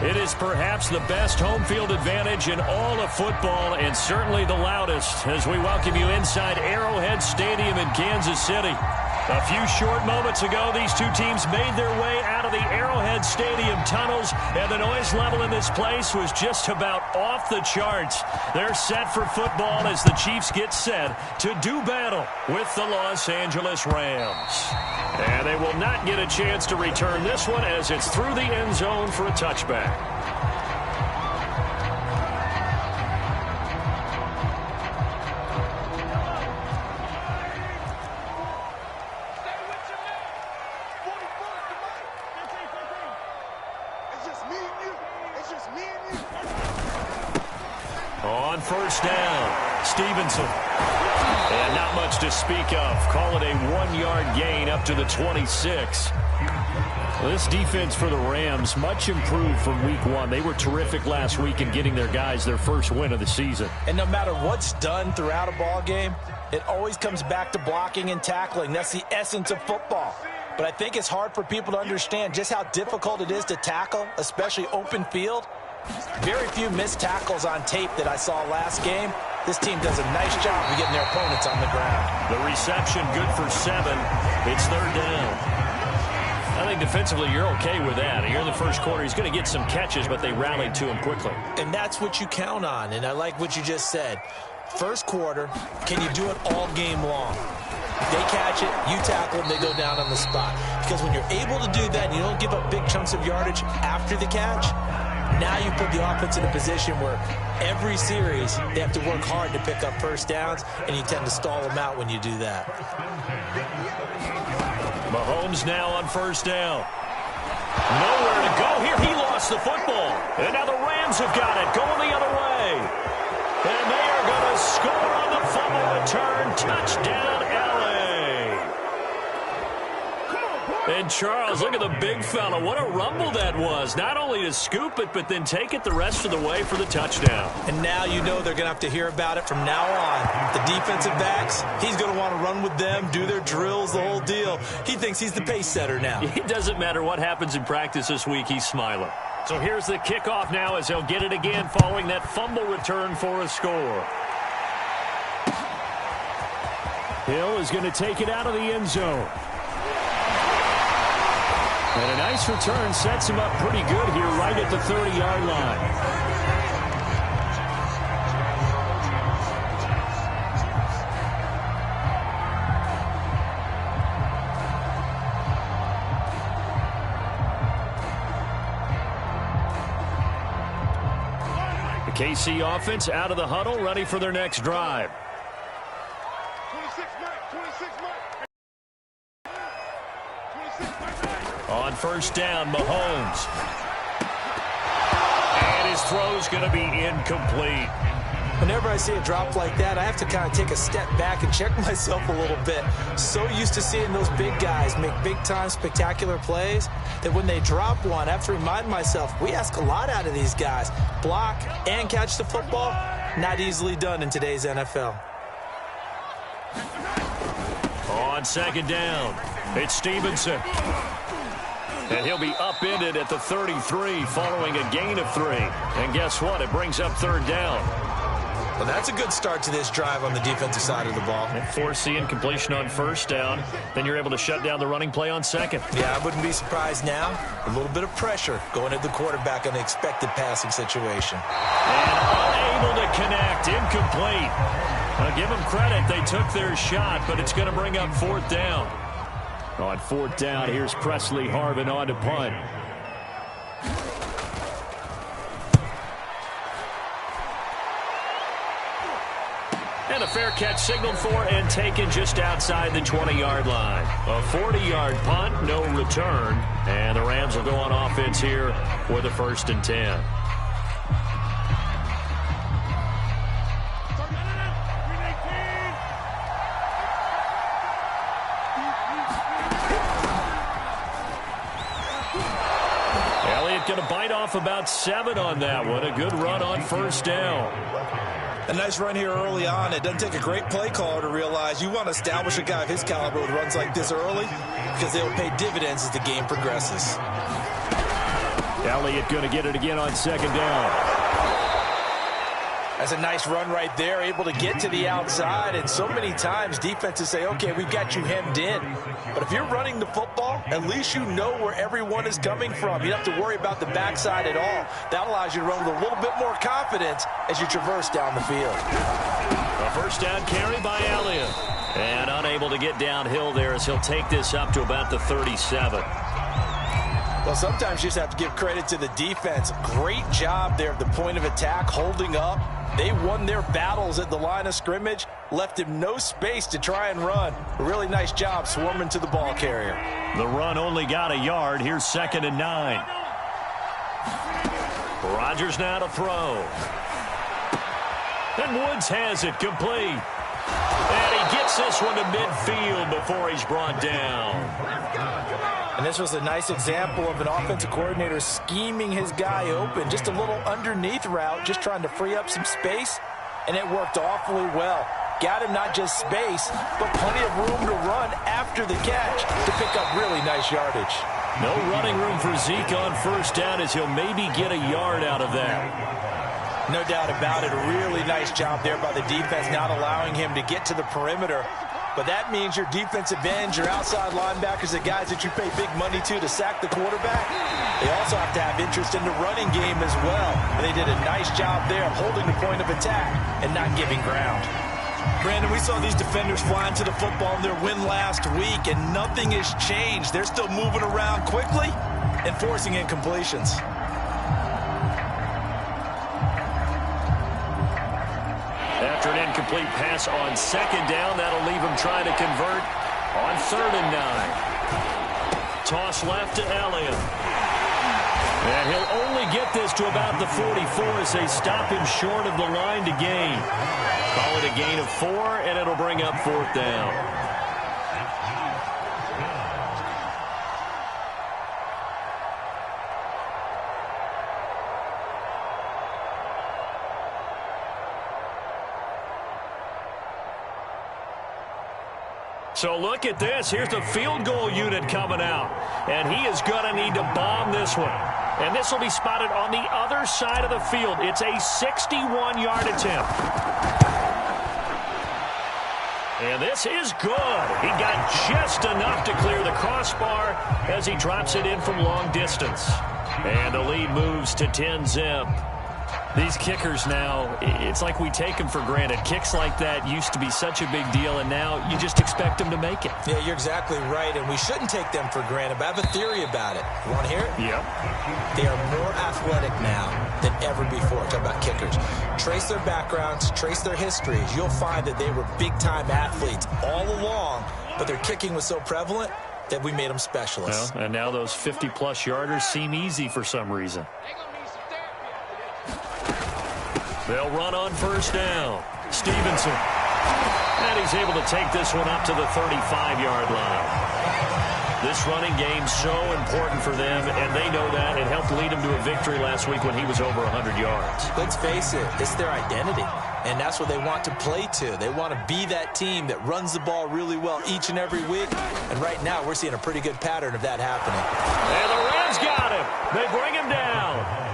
It is perhaps the best home field advantage in all of football, and certainly the loudest, as we welcome you inside Arrowhead Stadium in Kansas City. A few short moments ago, these two teams made their way out of the Arrowhead Stadium tunnels, and the noise level in this place was just about off the charts. They're set for football as the Chiefs get set to do battle with the Los Angeles Rams. And they will not get a chance to return this one as it's through the end zone for a touchback. On first down, Stevenson. And not much to speak of. Call it a 1-yard gain up to the 26. This defense for the Rams, much improved from week one. They were terrific last week in getting their guys their first win of the season. And no matter what's done throughout a ball game, it always comes back to blocking and tackling. That's the essence of football. But I think it's hard for people to understand just how difficult it is to tackle, especially open field. Very few missed tackles on tape that I saw last game. This team does a nice job of getting their opponents on the ground. The reception good for 7. It's third down. I think defensively you're okay with that. Here in the first quarter, he's going to get some catches, but they rallied to him quickly. And that's what you count on, and I like what you just said. First quarter, can you do it all game long? They catch it, you tackle them, they go down on the spot. Because when you're able to do that and you don't give up big chunks of yardage after the catch, now you put the offense in a position where every series they have to work hard to pick up first downs, and you tend to stall them out when you do that. Mahomes now on first down. Nowhere to go here. He lost the football. And now the Rams have got it, going the other way. And they are going to score on the fumble return. Touchdown, L.A. And Charles, look at the big fella. What a rumble that was. Not only to scoop it, but then take it the rest of the way for the touchdown. And now you know they're going to have to hear about it from now on. The defensive backs, he's going to want to run with them, do their drills, the whole deal. He thinks he's the pace setter now. It doesn't matter what happens in practice this week, he's smiling. So here's the kickoff now as they'll get it again following that fumble return for a score. Hill is going to take it out of the end zone. And a nice return sets him up pretty good here right at the 30-yard line. The KC offense out of the huddle, ready for their next drive. 26 On first down, Mahomes. And his throw's going to be incomplete. Whenever I see a drop like that, I have to kind of take a step back and check myself a little bit. So used to seeing those big guys make big-time spectacular plays that when they drop one, I have to remind myself, we ask a lot out of these guys. Block and catch the football, not easily done in today's NFL. On second down, it's Stevenson. And he'll be upended at the 33 following a gain of 3. And guess what? It brings up third down. Well, that's a good start to this drive on the defensive side of the ball. Force the incompletion on first down. Then you're able to shut down the running play on second. Yeah, I wouldn't be surprised now. A little bit of pressure going at the quarterback in an expected passing situation. And unable to connect. Incomplete. Now give them credit. They took their shot, but it's going to bring up fourth down. On fourth down, here's Presley Harvin on to punt. And a fair catch signaled for and taken just outside the 20-yard line. A 40-yard punt, no return. And the Rams will go on offense here with a 1st and 10. Going to bite off about 7 on that one. A good run on first down. A nice run here early on. It doesn't take a great play caller to realize you want to establish a guy of his caliber with runs like this early because they'll pay dividends as the game progresses. Elliott going to get it again on second down. That's a nice run right there, able to get to the outside. And so many times defenses say, okay, we've got you hemmed in. But if you're running the football, at least you know where everyone is coming from. You don't have to worry about the backside at all. That allows you to run with a little bit more confidence as you traverse down the field. A first down carry by Elliott. And unable to get downhill there as he'll take this up to about the 37. Well, sometimes you just have to give credit to the defense. Great job there at the point of attack, holding up. They won their battles at the line of scrimmage, left him no space to try and run. A really nice job swarming to the ball carrier. The run only got a yard. Here's 2nd and 9. Rodgers now to throw. And Woods has it complete. And he gets this one to midfield before he's brought down. And this was a nice example of an offensive coordinator scheming his guy open. Just a little underneath route, just trying to free up some space, and it worked awfully well. Got him not just space, but plenty of room to run after the catch to pick up really nice yardage. No running room for Zeke on first down as he'll maybe get a yard out of that. No doubt about it. A really nice job there by the defense, not allowing him to get to the perimeter. But that means your defensive ends, your outside linebackers, the guys that you pay big money to sack the quarterback, they also have to have interest in the running game as well. And they did a nice job there of holding the point of attack and not giving ground. Brandon, we saw these defenders flying to the football in their win last week, and nothing has changed. They're still moving around quickly and forcing incompletions. After an incomplete pass on second down, that'll leave him trying to convert on 3rd and 9. Toss left to Elliott. And he'll only get this to about the 44 as they stop him short of the line to gain. Call it a gain of 4, and it'll bring up 4th down. So look at this. Here's the field goal unit coming out. And he is going to need to bomb this one. And this will be spotted on the other side of the field. It's a 61-yard attempt. And this is good. He got just enough to clear the crossbar as he drops it in from long distance. And the lead moves to 10-zip. These kickers now, it's like we take them for granted. Kicks like that used to be such a big deal, and now you just expect them to make it. Yeah, you're exactly right, and we shouldn't take them for granted, but I have a theory about it. You want to hear it? Yep. They are more athletic now than ever before. Talk about kickers. Trace their backgrounds, trace their histories. You'll find that they were big-time athletes all along, but their kicking was so prevalent that we made them specialists. Well, and now those 50-plus yarders seem easy for some reason. They'll run on first down. Stevenson. And he's able to take this one up to the 35-yard line. This running game so important for them, and they know that. It helped lead them to a victory last week when he was over 100 yards. Let's face it, it's their identity, and that's what they want to play to. They want to be that team that runs the ball really well each and every week, and right now we're seeing a pretty good pattern of that happening. And the Rams got him. They bring him down.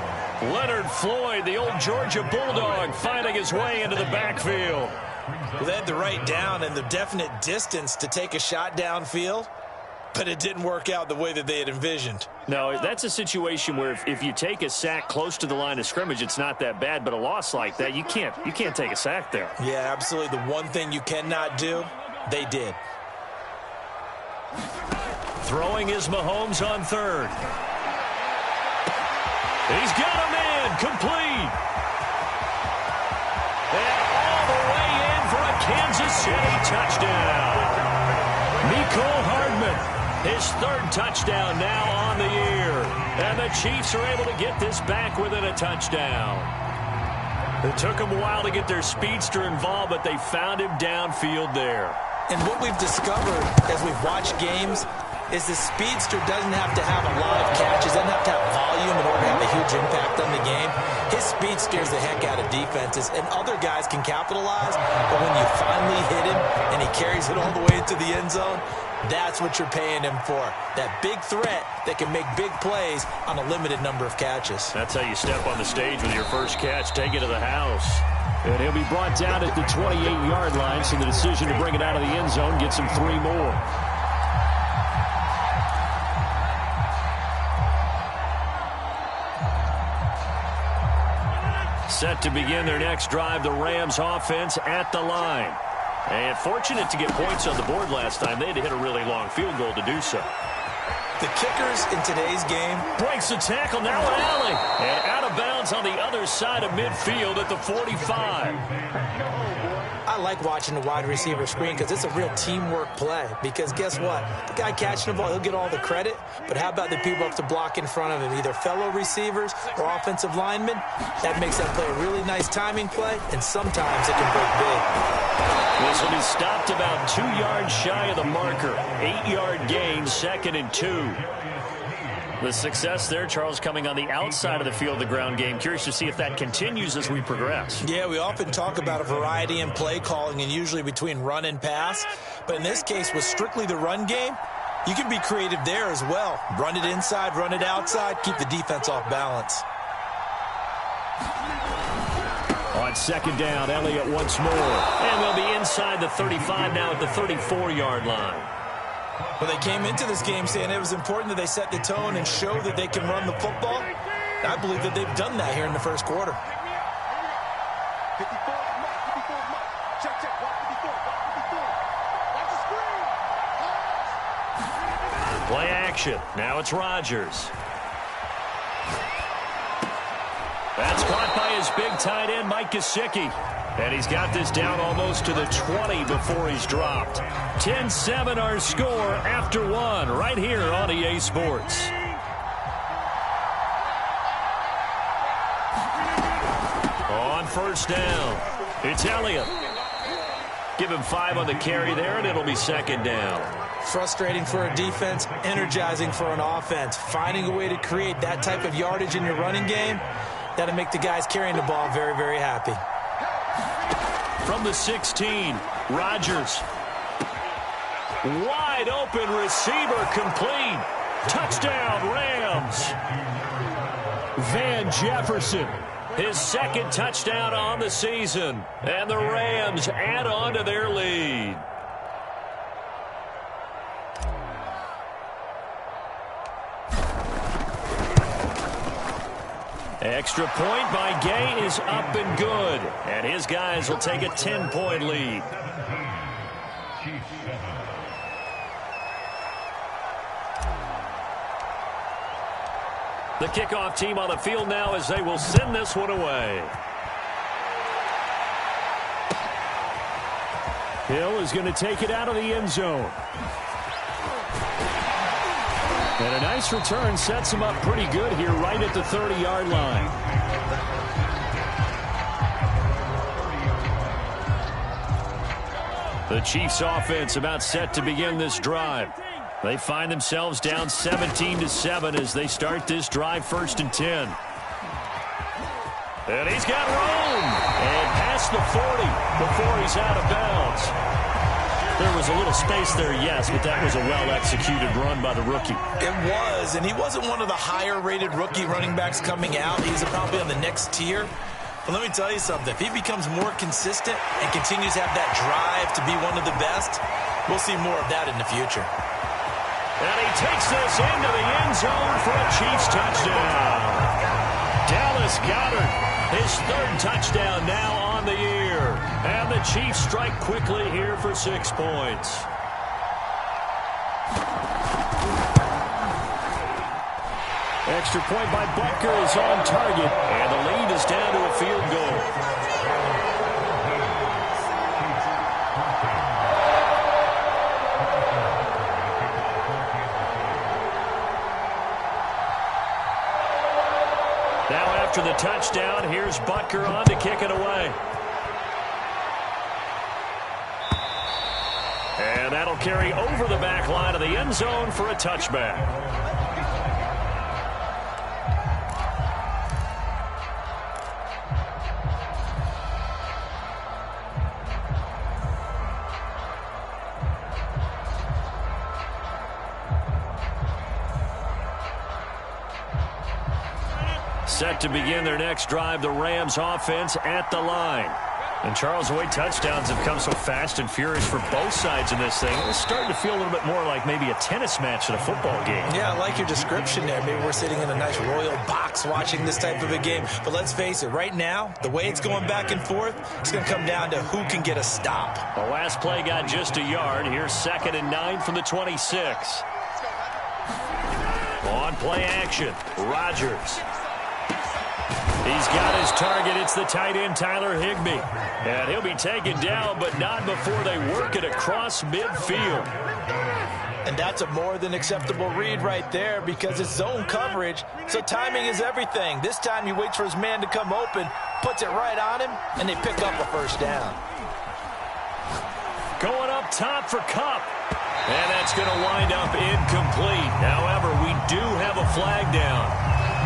Leonard Floyd, the old Georgia Bulldog, finding his way into the backfield. Well, they had the right down and the definite distance to take a shot downfield, but it didn't work out the way that they had envisioned. No, that's a situation where if you take a sack close to the line of scrimmage, it's not that bad, but a loss like that, you can't take a sack there. Yeah, absolutely. The one thing you cannot do, they did. Throwing is Mahomes on 3rd. He's got him in, complete. And all the way in for a Kansas City touchdown. Mecole Hardman, his 3rd touchdown now on the year. And the Chiefs are able to get this back within a touchdown. It took them a while to get their speedster involved, but they found him downfield there. And what we've discovered as we've watched games is the speedster doesn't have to have a lot of catches, doesn't have to have volume in order to have a huge impact on the game. His speed scares the heck out of defenses, and other guys can capitalize, but when you finally hit him and he carries it all the way into the end zone, That's what you're paying him for. That big threat that can make big plays on a limited number of catches. That's how you step on the stage with your first catch. Take it to the house. And he'll be brought down at the 28-yard line, so the decision to bring it out of the end zone gets him 3 more. Set to begin their next drive, the Rams offense at the line. And fortunate to get points on the board last time. They had to hit a really long field goal to do so. The kickers in today's game. Breaks the tackle, now an alley. And out of bounds on the other side of midfield at the 45. I like watching the wide receiver screen because it's a real teamwork play. Because guess what? The guy catching the ball, he'll get all the credit. But how about the people up to block in front of him? Either fellow receivers or offensive linemen. That makes that play a really nice timing play. And sometimes it can break big. This will be stopped about 2 yards shy of the marker. 8-yard gain, 2nd and 2. The success there, Charles, coming on the outside of the field, the ground game. Curious to see if that continues as we progress. Yeah, we often talk about a variety in play calling and usually between run and pass. But in this case, with strictly the run game, you can be creative there as well. Run it inside, run it outside, keep the defense off balance. On 2nd down, Elliott once more. And they'll be inside the 35 now at the 34-yard line. Well, they came into this game saying it was important that they set the tone and show that they can run the football. And I believe that they've done that here in the first quarter. Play action. Now it's Rodgers. That's caught by his big tight end, Mike Gesicki. And he's got this down almost to the 20 before he's dropped. 10-7 our score after 1 right here on EA Sports. On 1st down, it's Elliott. Give him 5 on the carry there, and it'll be 2nd down. Frustrating for a defense, energizing for an offense. Finding a way to create that type of yardage in your running game, that'll make the guys carrying the ball very, very happy. From the 16, Rodgers. Wide open receiver complete. Touchdown, Rams. Van Jefferson, his 2nd touchdown on the season. And the Rams add on to their lead. Extra point by Gay is up and good. And his guys will take a 10-point lead. The kickoff team on the field now as they will send this one away. Hill is going to take it out of the end zone. And a nice return sets him up pretty good here right at the 30-yard line. The Chiefs offense about set to begin this drive. They find themselves down 17-7 as they start this drive 1st and 10. And he's got room. And past the 40 before he's out of bounds. There was a little space there, yes, but that was a well-executed run by the rookie. It was, and he wasn't one of the higher-rated rookie running backs coming out. He's probably on the next tier. But let me tell you something. If he becomes more consistent and continues to have that drive to be one of the best, we'll see more of that in the future. And he takes this into the end zone for a Chiefs touchdown. Dallas Goedert, his 3rd touchdown now on the year. And the Chiefs strike quickly here for 6 points. Extra point by Butker is on target. And the lead is down to a field goal. Now after the touchdown, here's Butker on to kick it away. And that'll carry over the back line of the end zone for a touchback. Set to begin their next drive, the Rams offense at the line. And Charles, the way touchdowns have come so fast and furious for both sides in this thing, it's starting to feel a little bit more like maybe a tennis match in a football game. Yeah, I like your description there. Maybe we're sitting in a nice royal box watching this type of a game. But let's face it, right now, the way it's going back and forth, it's going to come down to who can get a stop. The last play got just a yard. Here's 2nd and 9 from the 26. On play action, Rodgers. He's got his target. It's the tight end, Tyler Higbee. And he'll be taken down, but not before they work it across midfield. And that's a more than acceptable read right there because it's zone coverage, so timing is everything. This time he waits for his man to come open, puts it right on him, and they pick up a first down. Going up top for Kupp. And that's going to wind up incomplete. However, we do have a flag down.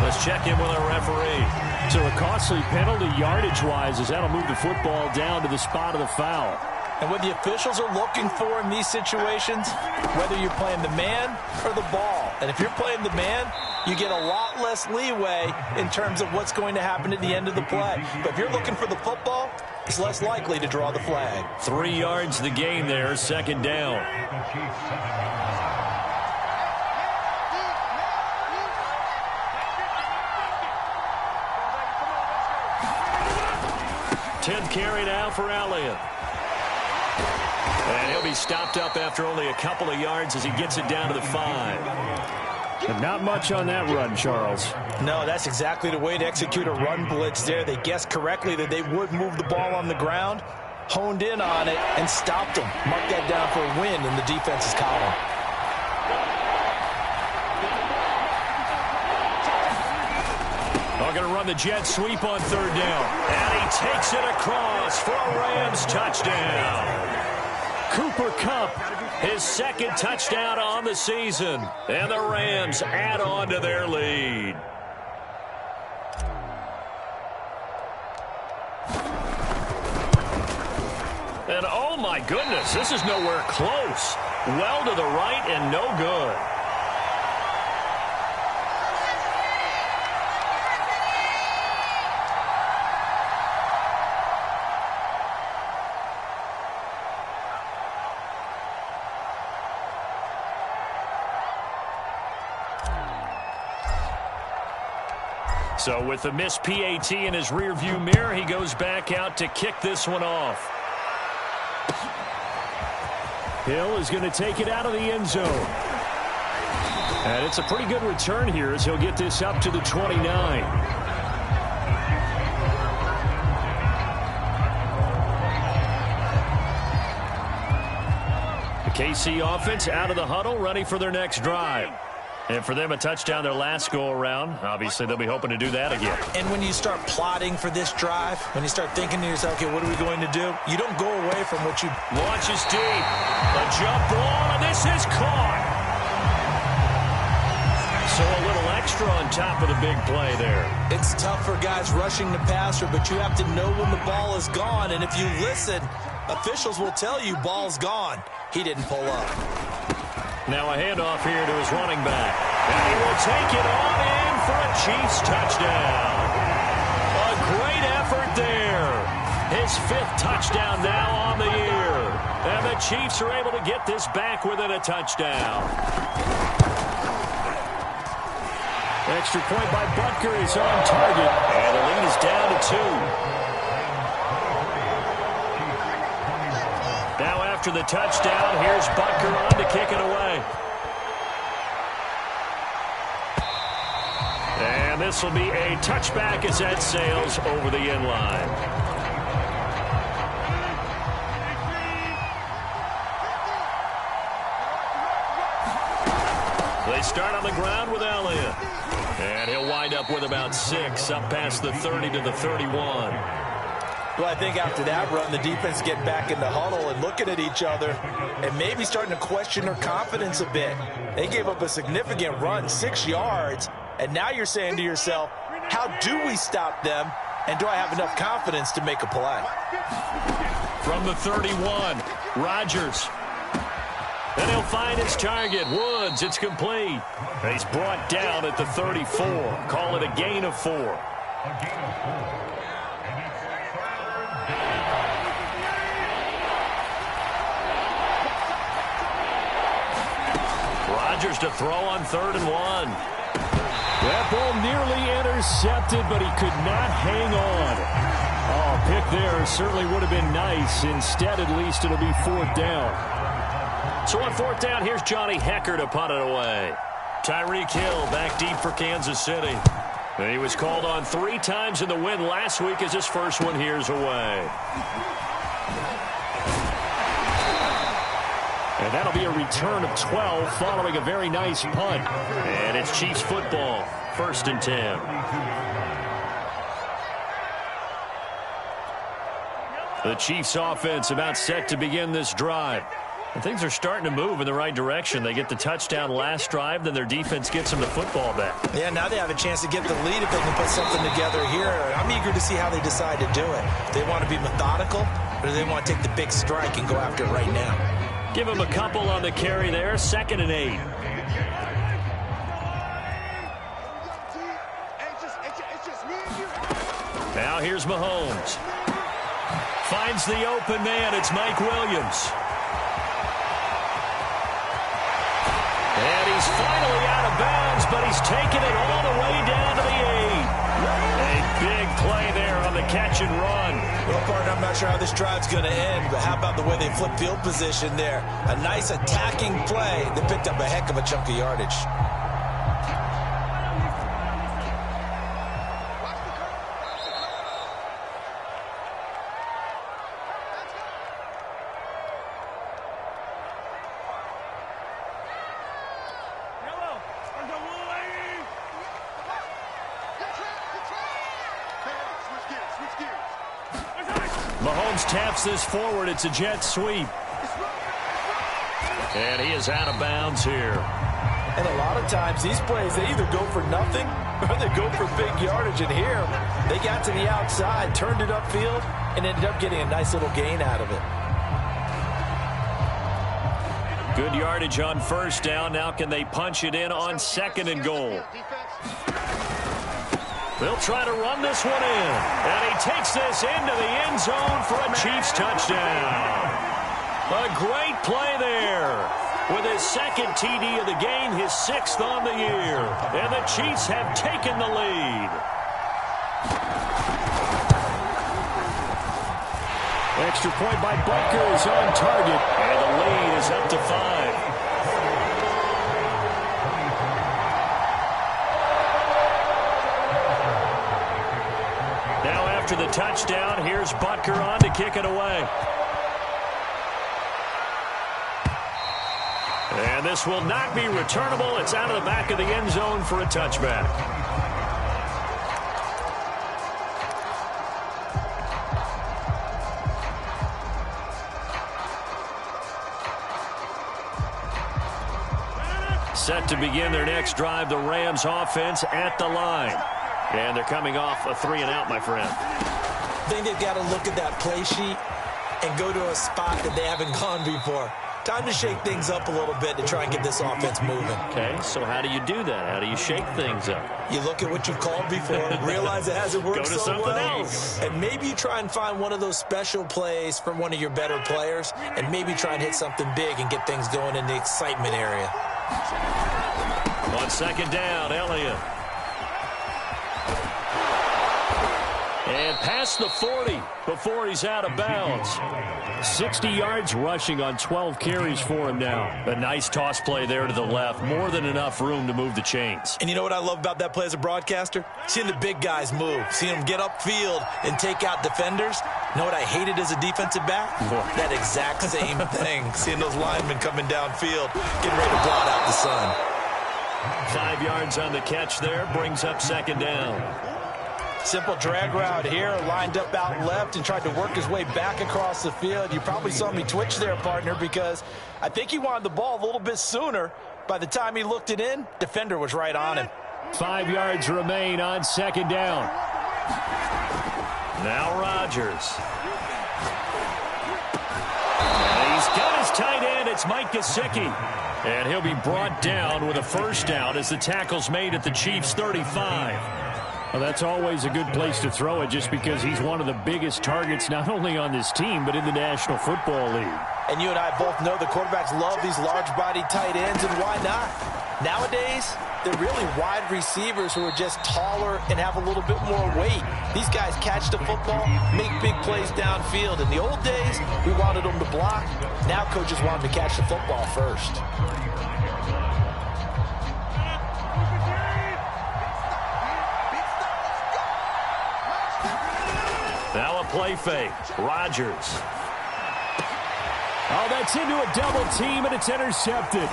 Let's check in with our referee. So a costly penalty yardage-wise as that'll move the football down to the spot of the foul. And what the officials are looking for in these situations, whether you're playing the man or the ball. And if you're playing the man, you get a lot less leeway in terms of what's going to happen at the end of the play. But if you're looking for the football, it's less likely to draw the flag. 3 yards the gain there, 2nd down. Tenth carry now for Elliott. And he'll be stopped up after only a couple of yards as he gets it down to the 5. And not much on that run, Charles. No, that's exactly the way to execute a run blitz there. They guessed correctly that they would move the ball on the ground, honed in on it, and stopped them. Mark that down for a win in the defense's column. They're going to run the jet sweep on 3rd down. And he takes it across for a Rams touchdown. Cooper Kupp, his 2nd touchdown on the season. And the Rams add on to their lead. And oh my goodness, this is nowhere close. Well to the right and no good. So with the missed PAT in his rearview mirror, he goes back out to kick this one off. Hill is going to take it out of the end zone. And it's a pretty good return here as he'll get this up to the 29. The KC offense out of the huddle, ready for their next drive. And for them, a touchdown their last go-around. Obviously, they'll be hoping to do that again. And when you start plotting for this drive, when you start thinking to yourself, okay, what are we going to do? You don't go away from what you... Launches deep. A jump ball, and this is caught. So a little extra on top of the big play there. It's tough for guys rushing the passer, but you have to know when the ball is gone. And if you listen, officials will tell you ball's gone. He didn't pull up. Now a handoff here to his running back. And he will take it on in for a Chiefs touchdown. A great effort there. His 5th touchdown now on the year. And the Chiefs are able to get this back within a touchdown. Extra point by Butker is on target. And the lead is down to 2. Now after the touchdown, here's Butker on to kick it away. And this will be a touchback as that sails over the end line. They start on the ground with Elliott. And he'll wind up with about 6, up past the 30 to the 31. Well, I think after that run, the defense getting back in the huddle and looking at each other and maybe starting to question their confidence a bit. They gave up a significant run, 6 yards, and now you're saying to yourself, how do we stop them, and do I have enough confidence to make a play? From the 31, Rodgers. And he'll find his target. Woods, it's complete. And he's brought down at the 34. Call it a gain of 4. Rodgers to throw on 3rd and 1. That ball nearly intercepted, but he could not hang on. Oh, pick there certainly would have been nice. Instead, at least, it'll be 4th down. So on 4th down, here's Johnny Hecker to punt it away. Tyreek Hill back deep for Kansas City. And he was called on 3 times in the win last week as his first one here's away. And that'll be a return of 12 following a very nice punt. And it's Chiefs football, 1st and 10. The Chiefs offense about set to begin this drive. And things are starting to move in the right direction. They get the touchdown last drive, then their defense gets them the football back. Yeah, now they have a chance to get the lead if they can put something together here. I'm eager to see how they decide to do it. They want to be methodical, or do they want to take the big strike and go after it right now? Give him a couple on the carry there, 2nd and 8. Now here's Mahomes. Finds the open man. It's Mike Williams. And he's finally out of bounds, but he's taken it all the way down to the 8. A big play there on the catch and run. Well, partner, I'm not sure how this drive's going to end, but how about the way they flip field position there? A nice attacking play that picked up a heck of a chunk of yardage. Mahomes taps this forward. It's a jet sweep. And he is out of bounds here. And a lot of times these plays, they either go for nothing or they go for big yardage. And here, they got to the outside, turned it upfield, and ended up getting a nice little gain out of it. Good yardage on 1st down. Now can they punch it in on 2nd and goal? They'll try to run this one in. And he takes this into the end zone for a Chiefs touchdown. A great play there. With his 2nd TD of the game, his 6th on the year. And the Chiefs have taken the lead. Extra point by Butker is on target. And the lead is up to 5. Now after the touchdown, here's Butker on to kick it away. And this will not be returnable. It's out of the back of the end zone for a touchback. Set to begin their next drive, the Rams offense at the line. And they're coming off a 3-and-out, my friend. I think they've got to look at that play sheet and go to a spot that they haven't gone before. Time to shake things up a little bit to try and get this offense moving. Okay, so how do you do that? How do you shake things up? You look at what you've called before, realize it hasn't worked Go to so something well, else. and maybe you try and find one of those special plays from one of your better players, and maybe try and hit something big and get things going in the excitement area. On 2nd down, Elliott. And past the 40 before he's out of bounds. 60 yards rushing on 12 carries for him now. A nice toss play there to the left. More than enough room to move the chains. And you know what I love about that play as a broadcaster? Seeing the big guys move. Seeing them get upfield and take out defenders. You know what I hated as a defensive back? That exact same thing. Seeing those linemen coming downfield, getting ready to blot out the sun. 5 yards on the catch there. Brings up 2nd down. Simple drag route here, lined up out left and tried to work his way back across the field. You probably saw me twitch there, partner, because I think he wanted the ball a little bit sooner. By the time he looked it in, defender was right on him. 5 yards remain on 2nd down. Now Rodgers. And he's got his tight end at it's Mike Gesicki. And he'll be brought down with a first down as the tackle's made at the Chiefs' 35. Well, that's always a good place to throw it just because he's one of the biggest targets not only on this team but in the National Football League. And you and I both know the quarterbacks love these large-bodied tight ends, and why not? Nowadays, they're really wide receivers who are just taller and have a little bit more weight. These guys catch the football, make big plays downfield. In the old days, we wanted them to block. Now coaches want them to catch the football first. Now a play fake. Rodgers. Oh, that's into a double team, and it's intercepted.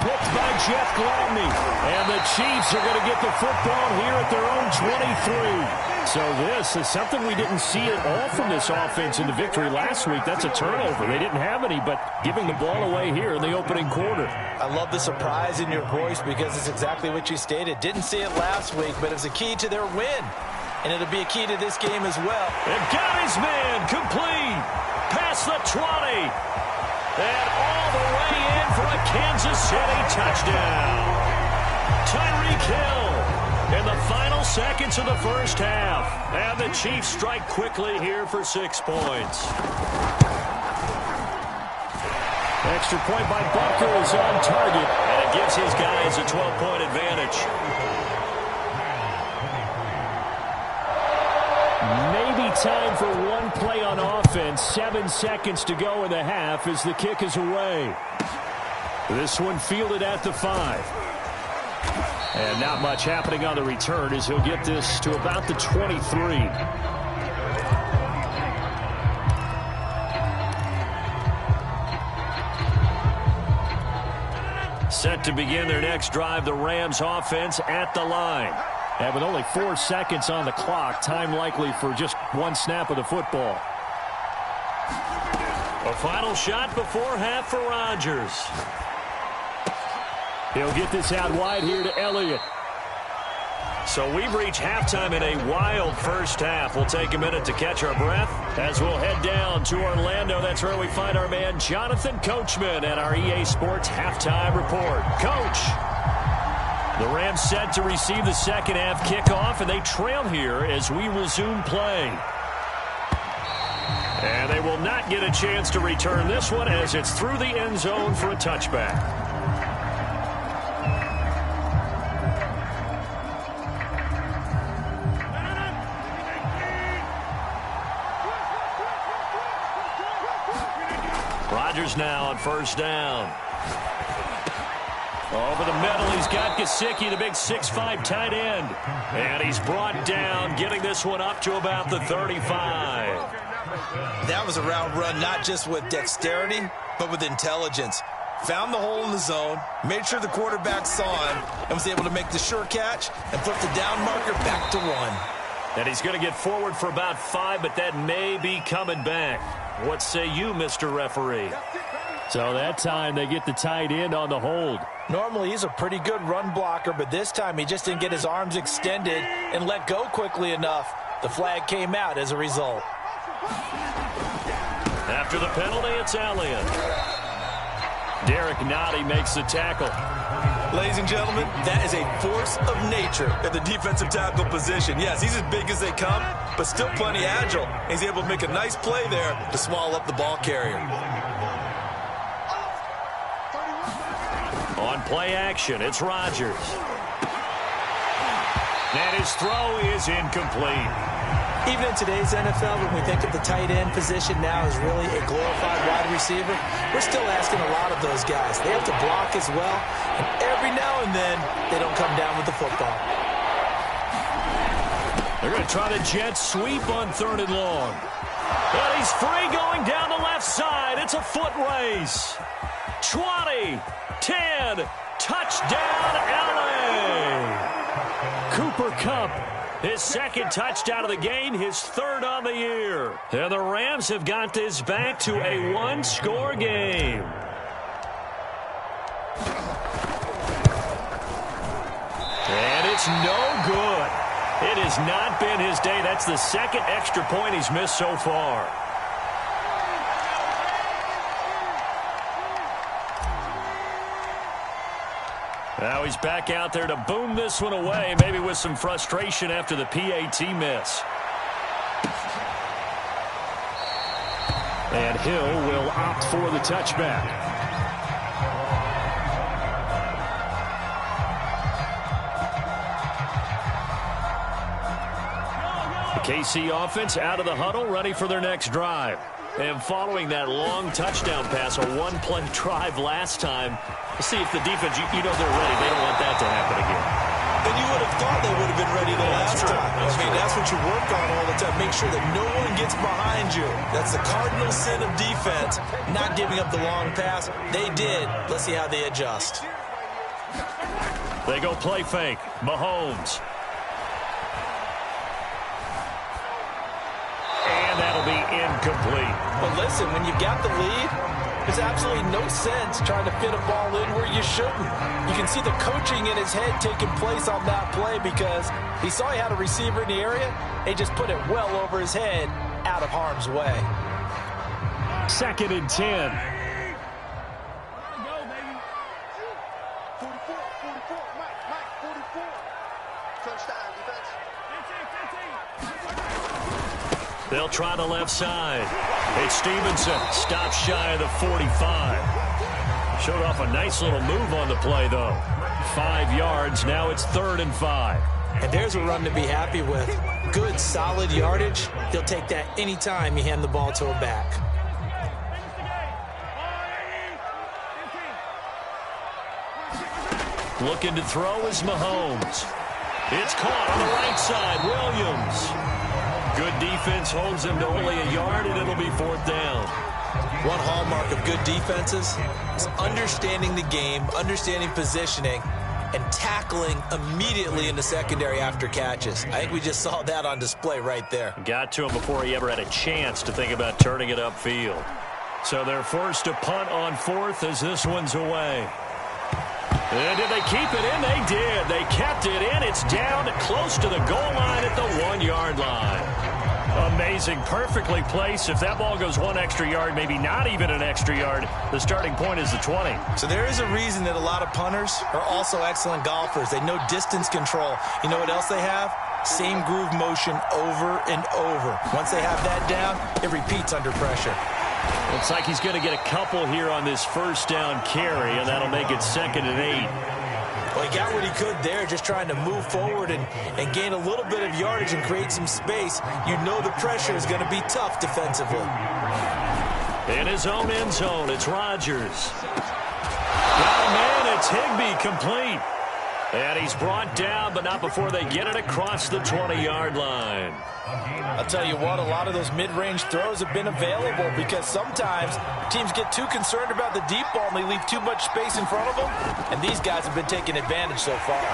Picked by Jeff Gladney. And the Chiefs are going to get the football here at their own 23. So this is something we didn't see at all from this offense in the victory last week. That's a turnover. They didn't have any, but giving the ball away here in the opening quarter. I love the surprise in your voice because it's exactly what you stated. Didn't see it last week, but it's a key to their win. And it'll be a key to this game as well. And got his man complete. Past the 20. And all the way in for a Kansas City touchdown. Tyreek Hill in the final seconds of the first half. And the Chiefs strike quickly here for 6 points. Extra point by Butker is on target. And it gives his guys a 12-point advantage. Maybe time for one play on offense. 7 seconds to go in the half as the kick is away. This one fielded at the 5. And not much happening on the return as he'll get this to about the 23. Set to begin their next drive, the Rams offense at the line. And with only 4 seconds on the clock, time likely for just one snap of the football. A final shot before half for Rodgers. He'll get this out wide here to Elliott. So we've reached halftime in a wild first half. We'll take a minute to catch our breath as we'll head down to Orlando. That's where we find our man Jonathan Coachman at our EA Sports Halftime Report. Coach, the Rams set to receive the second half kickoff, and they trail here as we resume play. And they will not get a chance to return this one as it's through the end zone for a touchback. Rodgers now on first down. Over the middle, he's got Gesicki, the big 6'5" tight end. And he's brought down, getting this one up to about the 35. That was a route run not just with dexterity, but with intelligence. Found the hole in the zone, made sure the quarterback saw him, and was able to make the sure catch and flip the down marker back to 1. And he's going to get forward for about 5, but that may be coming back. What say you, Mr. Referee? So that time they get the tight end on the hold. Normally he's a pretty good run blocker, but this time he just didn't get his arms extended and let go quickly enough. The flag came out as a result. After the penalty, it's Elliott. Derek Yadi makes the tackle. Ladies and gentlemen, that is a force of nature at the defensive tackle position. Yes, he's as big as they come, but still plenty agile. He's able to make a nice play there to swallow up the ball carrier. On play action, it's Rodgers. And his throw is incomplete. Even in today's NFL, when we think of the tight end position now as really a glorified wide receiver, we're still asking a lot of those guys. They have to block as well, and every now and then, they don't come down with the football. They're going to try the jet sweep on 3rd and long. And he's free going down the left side. It's a foot race. 20, 10, touchdown, LA. Cooper Kupp, his second touchdown of the game, his 3rd on the year. And the Rams have got this back to a 1-score game. And it's no good. It has not been his day. That's the 2nd extra point he's missed so far. Now he's back out there to boom this one away, maybe with some frustration after the PAT miss. And Hill will opt for the touchback. The KC offense out of the huddle, ready for their next drive. And following that long touchdown pass, a one-play drive last time, we'll see if the defense, you know they're ready. They don't want that to happen again. And you would have thought they would have been ready the last time. I mean, that's what you work on all the time. Make sure that no one gets behind you. That's the cardinal sin of defense, not giving up the long pass. They did. Let's see how they adjust. They go play fake. Mahomes. And that'll be incomplete. But listen, when you got the lead, there's absolutely no sense trying to fit a ball in where you shouldn't. You can see the coaching in his head taking place on that play because he saw he had a receiver in the area. He just put it well over his head out of harm's way. 2nd and 10. They'll try the left side. It's Stevenson. Stops shy of the 45. Showed off a nice little move on the play, though. 5 yards. Now it's 3rd and 5. And there's a run to be happy with. Good, solid yardage. He'll take that anytime you hand the ball to a back. Looking to throw is Mahomes. It's caught on the right side. Williams. Good defense holds him to only a yard, and it'll be 4th down. One hallmark of good defenses is understanding the game, understanding positioning, and tackling immediately in the secondary after catches. I think we just saw that on display right there. Got to him before he ever had a chance to think about turning it upfield. So they're forced to punt on 4th as this one's away. And did they keep it in? They did. They kept it in. It's down close to the goal line at the 1-yard line. Amazing. Perfectly placed. If that ball goes 1 extra yard, maybe not even an extra yard, the starting point is the 20. So there is a reason that a lot of punters are also excellent golfers. They know distance control. You know what else they have? Same groove motion over and over. Once they have that down, it repeats under pressure. Looks like he's going to get a couple here on this 1st down carry, and that'll make it 2nd and 8. Well, he got what he could there, just trying to move forward and gain a little bit of yardage and create some space. You know the pressure is going to be tough defensively. In his own end zone, it's Rodgers. Got a man, it's Higbee, complete. And he's brought down, but not before they get it across the 20-yard line. I'll tell you what, a lot of those mid-range throws have been available because sometimes teams get too concerned about the deep ball and they leave too much space in front of them, and these guys have been taking advantage so far.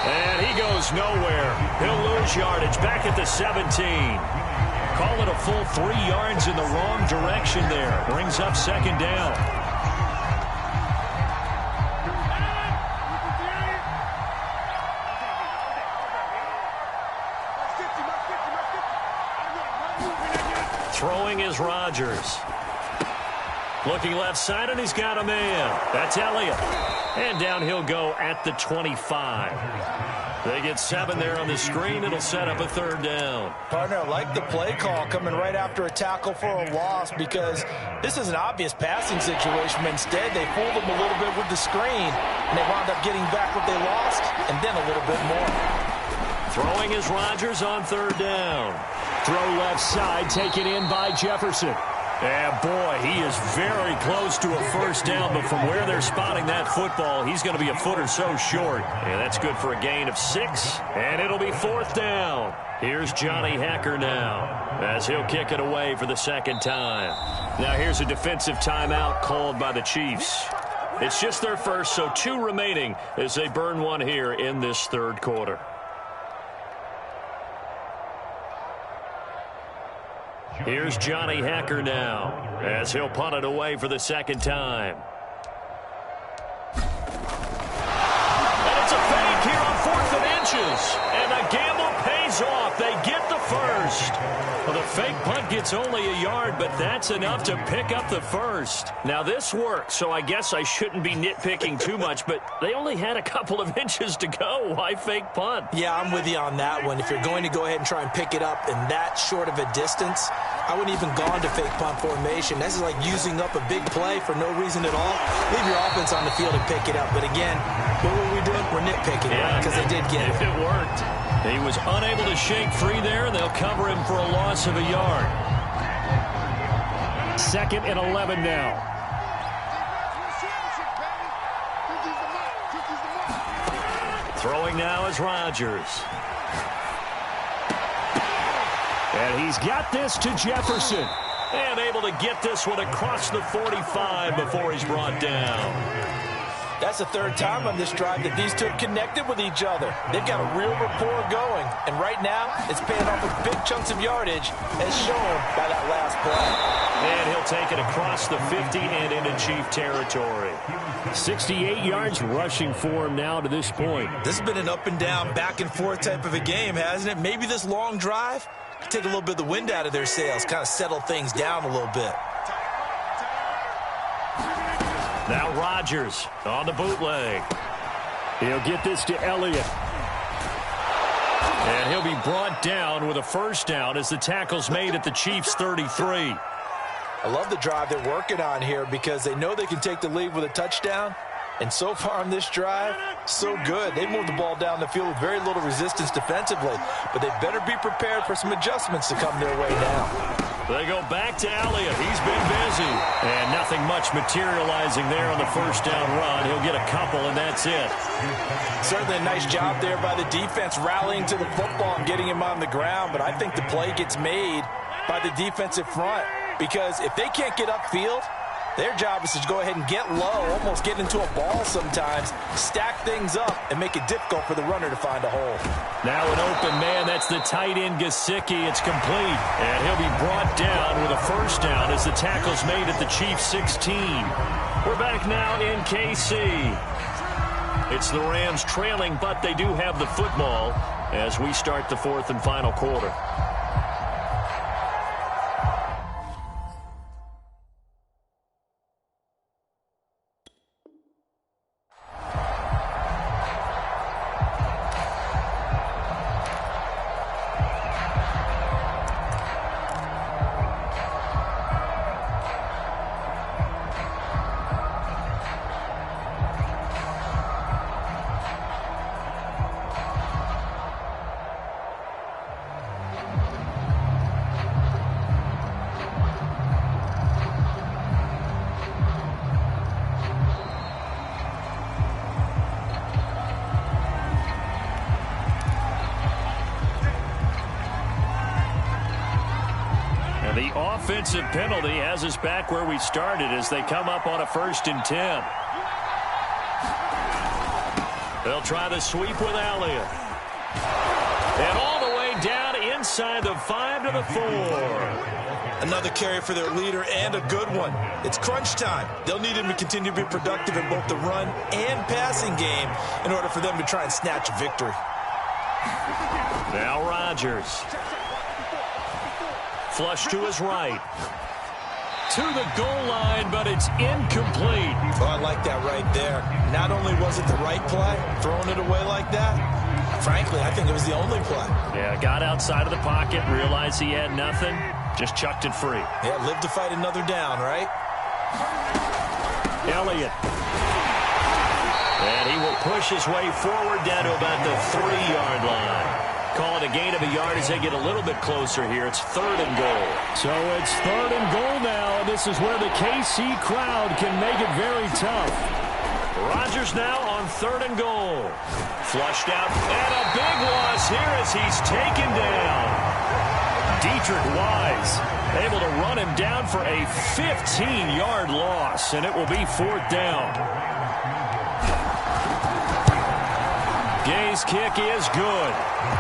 And he goes nowhere. He'll lose yardage back at the 17. Call it a full 3 yards in the wrong direction there. Brings up 2nd down. Throwing is Rodgers. Looking left side, and he's got a man. That's Elliott. And down he'll go at the 25. They get 7 there on the screen. It'll set up a 3rd down. Partner, I like the play call coming right after a tackle for a loss because this is an obvious passing situation. But instead, they fooled them a little bit with the screen, and they wound up getting back what they lost and then a little bit more. Throwing is Rodgers on 3rd down. Throw left side, taken in by Jefferson. And boy, he is very close to a 1st down, but from where they're spotting that football, he's going to be a foot or so short. And that's good for a gain of 6, and it'll be 4th down. Here's Johnny Hacker now, as he'll kick it away for the 2nd time. Now here's a defensive timeout called by the Chiefs. It's just their first, so 2 remaining as they burn one here in this 3rd quarter. Here's Johnny Hacker now, as he'll punt it away for the 2nd time. And it's a fake here on 4th and inches. And the gamble pays off. They get the first. Well, the fake punt gets only a yard, but that's enough to pick up the first. Now, this worked, so I guess I shouldn't be nitpicking too much, but they only had a couple of inches to go. Why fake punt? Yeah, I'm with you on that one. If you're going to go ahead and try and pick it up in that short of a distance, I wouldn't even gone to fake punt formation. This is like using up a big play for no reason at all. Leave your offense on the field and pick it up. But again, what were we doing? We're nitpicking, right? Because they did get it. It worked. He was unable to shake free there, and they'll cover him for a loss of a yard. 2nd and 11 now. Throwing now is Rodgers. And he's got this to Jefferson. And able to get this one across the 45 before he's brought down. That's the third time on this drive that these two have connected with each other. They've got a real rapport going. And right now, it's paying off with big chunks of yardage, as shown by that last play. And he'll take it across the 50 and into Chief territory. 68 yards rushing for him now to this point. This has been an up and down, back and forth type of a game, hasn't it? Maybe this long drive could take a little bit of the wind out of their sails, kind of settle things down a little bit. Now Rodgers on the bootleg. He'll get this to Elliott. And he'll be brought down with a first down as the tackle's made at the Chiefs' 33. I love the drive they're working on here because they know they can take the lead with a touchdown. And so far on this drive, so good. They moved the ball down the field with very little resistance defensively. But they better be prepared for some adjustments to come their way now. They go back to Elliott. He's been busy. And nothing much materializing there on the first down run. He'll get a couple, and that's it. Certainly a nice job there by the defense rallying to the football and getting him on the ground. But I think the play gets made by the defensive front. Because if they can't get upfield, their job is to go ahead and get low, almost get into a ball sometimes, stack things up, and make it difficult for the runner to find a hole. Now an open man. That's the tight end, Gesicki. It's complete. And he'll be brought down with a first down as the tackle's made at the Chiefs' 16. We're back now in KC. It's the Rams trailing, but they do have the football as we start the 4th and final quarter. The offensive penalty has us back where we started as they come up on a 1st and 10. They'll try the sweep with Elliott. And all the way down inside the 5 to the 4. Another carry for their leader and a good one. It's crunch time. They'll need him to continue to be productive in both the run and passing game in order for them to try and snatch a victory. Now Rodgers. Flush to his right. To the goal line, but it's incomplete. Oh, I like that right there. Not only was it the right play, throwing it away like that, frankly, I think it was the only play. Yeah, got outside of the pocket, realized he had nothing, just chucked it free. Yeah, live to fight another down, right? Elliott. And he will push his way forward down to about the 3-yard line. Call it a gain of a yard as they get a little bit closer here. It's 3rd and goal. So it's 3rd and goal now, and this is where the KC crowd can make it very tough. Rodgers now on 3rd and goal. Flushed out, and a big loss here as he's taken down. Dietrich Wise able to run him down for a 15-yard loss, and it will be 4th down. Gay's kick is good,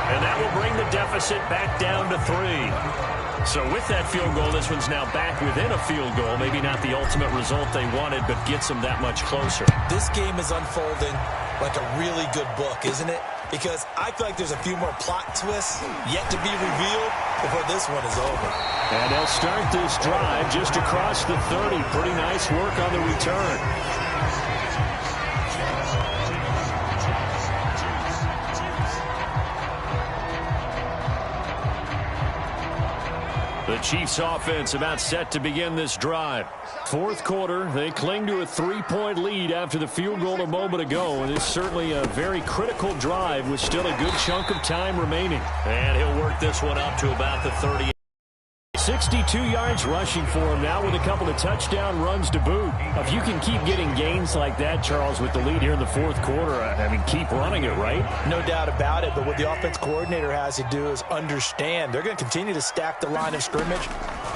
and that will bring the deficit back down to 3. So with that field goal, this one's now back within a field goal. Maybe not the ultimate result they wanted, but gets them that much closer. This game is unfolding like a really good book, isn't it? because I feel like there's a few more plot twists yet to be revealed before this one is over. And they'll start this drive just across the 30. Pretty nice work on the return. The Chiefs offense about set to begin this drive. Fourth quarter, they cling to a 3-point lead after the field goal a moment ago, and it's certainly a very critical drive with still a good chunk of time remaining. And he'll work this one up to about the 30. 62 yards rushing for him now with a couple of touchdown runs to boot. If you can keep getting gains like that, Charles, with the lead here in the fourth quarter, I mean, keep running it, right? No doubt about it, but what the offense coordinator has to do is understand they're going to continue to stack the line of scrimmage.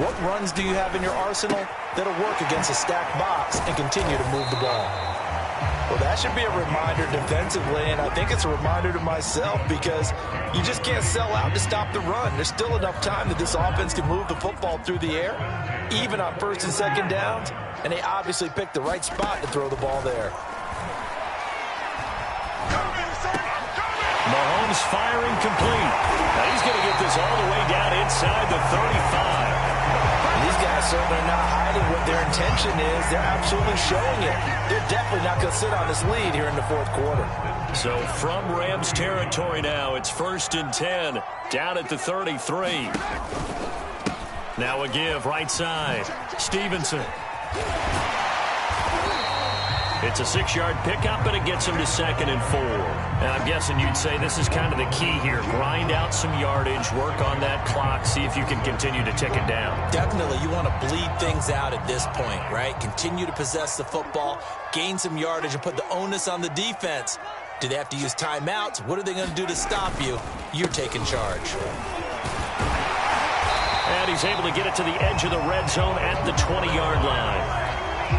What runs do you have in your arsenal that'll work against a stacked box and continue to move the ball? Well, that should be a reminder defensively, and I think it's a reminder to myself because you just can't sell out to stop the run. There's still enough time that this offense can move the football through the air, even on first and second downs, and they obviously picked the right spot to throw the ball there. Mahomes firing complete. Now he's going to get this all the way down inside the 35. These guys certainly not hiding what their intention is. They're absolutely showing it. They're definitely not going to sit on this lead here in the fourth quarter. So from Rams territory now, it's 1st and 10, down at the 33. Now a give right side. Stevenson. It's a 6-yard pickup, and it gets him to 2nd and 4. And I'm guessing you'd say this is kind of the key here. Grind out some yardage, work on that clock, see if you can continue to tick it down. Definitely, you want to bleed things out at this point, right? Continue to possess the football, gain some yardage, and put the onus on the defense. Do they have to use timeouts? What are they going to do to stop you? You're taking charge. And he's able to get it to the edge of the red zone at the 20-yard line.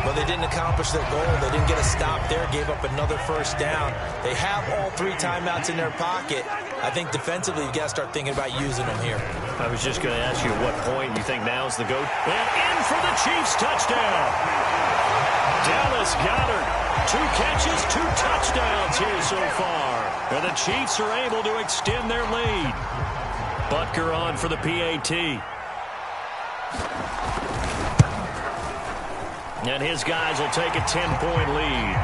But they didn't accomplish their goal. They didn't get a stop there, gave up another first down. They have all 3 timeouts in their pocket. I think defensively you've got to start thinking about using them here. I was just going to ask you at what point you think now's the go. And in for the Chiefs touchdown. Dallas Goedert. 2 catches, 2 touchdowns here so far. And the Chiefs are able to extend their lead. Butker on for the PAT. And his guys will take a 10-point lead.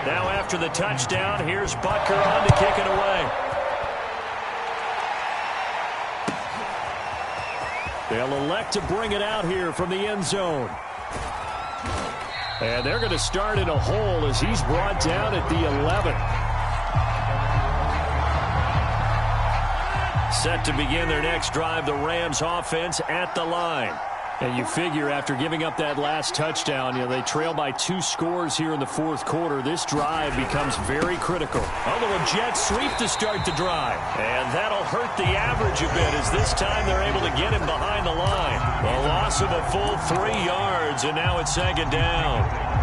Now after the touchdown, here's Butker on to kick it away. They'll elect to bring it out here from the end zone. And they're going to start in a hole as he's brought down at the 11. Set to begin their next drive, the Rams offense at the line. And you figure after giving up that last touchdown, they trail by 2 scores here in the fourth quarter. This drive becomes very critical. A little jet sweep to start the drive. And that'll hurt the average a bit as this time they're able to get him behind the line. A loss of a full 3 yards, and now it's 2nd down.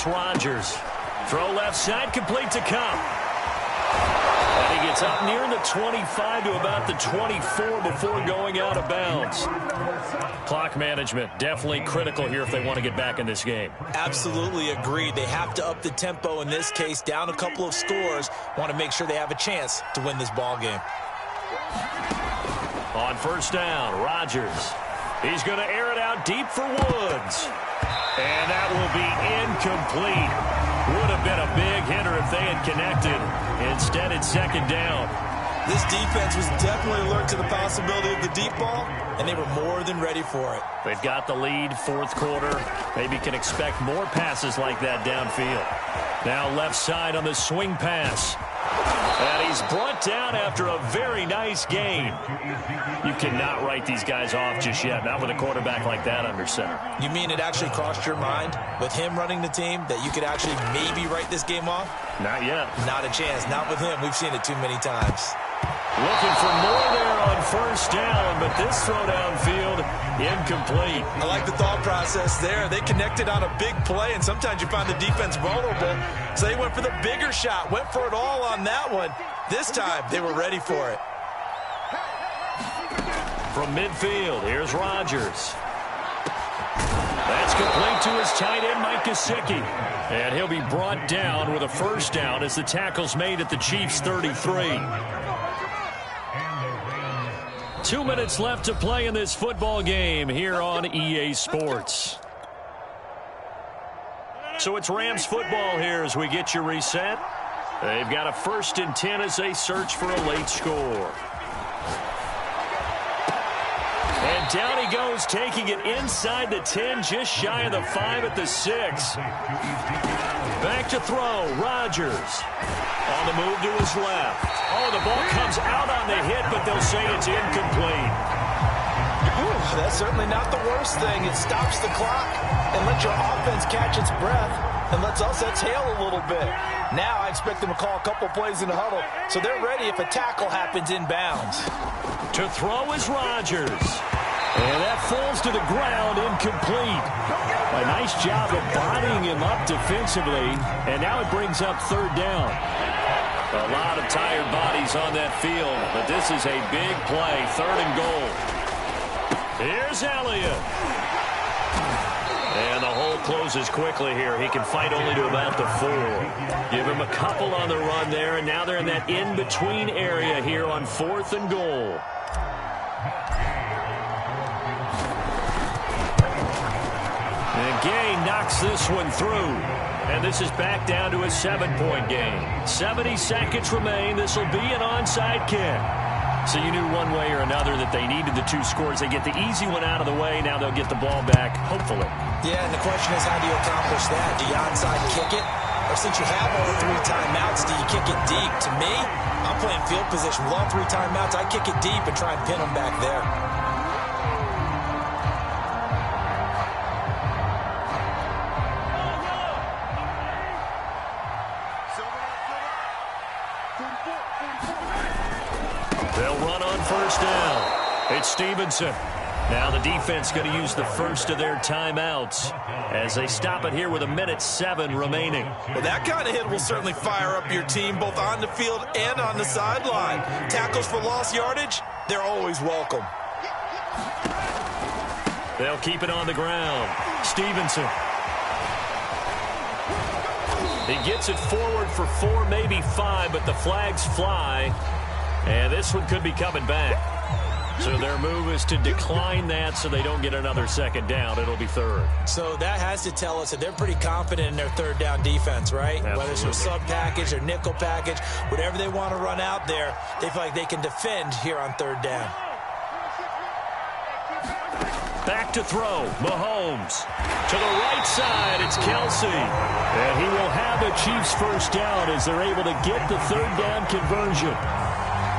Rodgers. Throw left side, complete to Cup. And he gets up near the 25 to about the 24 before going out of bounds. Clock management definitely critical here if they want to get back in this game. Absolutely agreed. They have to up the tempo in this case, down a couple of scores. Want to make sure they have a chance to win this ball game. On 1st down, Rodgers. He's going to air it out deep for Woods. And that will be incomplete. Would have been a big hitter if they had connected. Instead, it's 2nd down. This defense was definitely alert to the possibility of the deep ball, and they were more than ready for it. They've got the lead, fourth quarter. Maybe can expect more passes like that downfield. Now left side on the swing pass. And he's brought down after a very nice game. You cannot write these guys off just yet, not with a quarterback like that under center. You mean it actually crossed your mind with him running the team that you could actually maybe write this game off? Not yet. Not a chance. Not with him. We've seen it too many times. Looking for more there on 1st down, but this throw downfield Incomplete. I like the thought process there. They connected on a big play, and sometimes you find the defense vulnerable. So they went for the bigger shot, went for it all on that one. This time, they were ready for it. From midfield, here's Rodgers. That's complete to his tight end, Mike Gesicki. And he'll be brought down with a first down as the tackle's made at the Chiefs' 33. 2 minutes left to play in this football game here on EA Sports. So it's Rams football here as we get you reset. They've got a 1st and 10 as they search for a late score. And down he goes, taking it inside the 10, just shy of the 5 at the 6. Back to throw, Rodgers. On the move to his left. Oh, the ball comes out on the hit, but they'll say it's incomplete. Ooh, that's certainly not the worst thing. It stops the clock and lets your offense catch its breath and lets us exhale a little bit. Now I expect them to call a couple plays in the huddle, so they're ready if a tackle happens inbounds. To throw is Rodgers. And that falls to the ground, incomplete. A nice job of bodying him up defensively, and now it brings up 3rd down. A lot of tired bodies on that field, but this is a big play, 3rd and goal. Here's Elliott. And the hole closes quickly here. He can fight only to about the 4. Give him a couple on the run there, and now they're in that in-between area here on 4th and goal. And Gay knocks this one through. And this is back down to a 7-point game. 70 seconds remain. This will be an onside kick. So you knew one way or another that they needed the 2 scores. They get the easy one out of the way. Now they'll get the ball back, hopefully. Yeah, and the question is, how do you accomplish that? Do you onside kick it? Or since you have all 3 timeouts, do you kick it deep? To me, I'm playing field position. With all 3 timeouts, I kick it deep and try and pin them back there. They'll run on 1st down. It's Stevenson. Now the defense going to use the first of their timeouts as they stop it here with 1:07 remaining. Well, that kind of hit will certainly fire up your team both on the field and on the sideline. Tackles for lost yardage, they're always welcome. They'll keep it on the ground. Stevenson. He gets it forward for 4, maybe 5, but the flags fly. And this one could be coming back. So their move is to decline that so they don't get another 2nd down. It'll be 3rd. So that has to tell us that they're pretty confident in their 3rd down defense, right? Absolutely. Whether it's a sub package or nickel package, whatever they want to run out there, they feel like they can defend here on 3rd down. Back to throw, Mahomes. To the right side, it's Kelsey. And he will have a Chiefs 1st down as they're able to get the 3rd down conversion.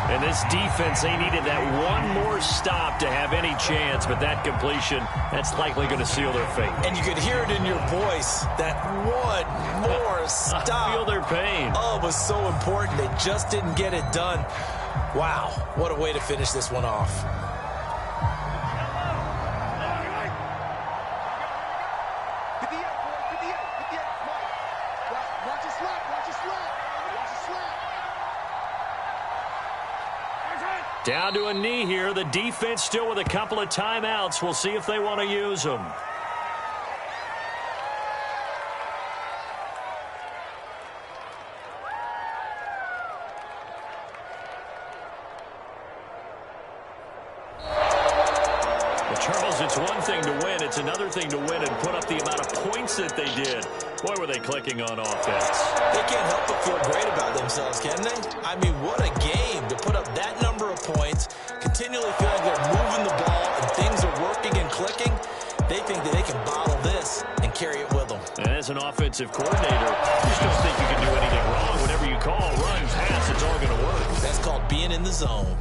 And this defense, they needed that one more stop to have any chance, but that completion, that's likely going to seal their fate. And you could hear it in your voice, that one more stop. I feel their pain. Oh, it was so important. They just didn't get it done. Wow, what a way to finish this one off. Down to a knee here. The defense still with a couple of timeouts. We'll see if they want to use them. Charles, it's one thing to win. It's another thing to win and put up the amount of points that they did. Boy, were they clicking on offense. They can't help but feel great about themselves, can they? I mean, what a game to put up that number of points, continually feeling they're moving the ball and things are working and clicking. They think that they can bottle this and carry it with them. And as an offensive coordinator, you just don't think you can do anything wrong. Whatever you call, run, pass, it's all going to work. That's called being in the zone.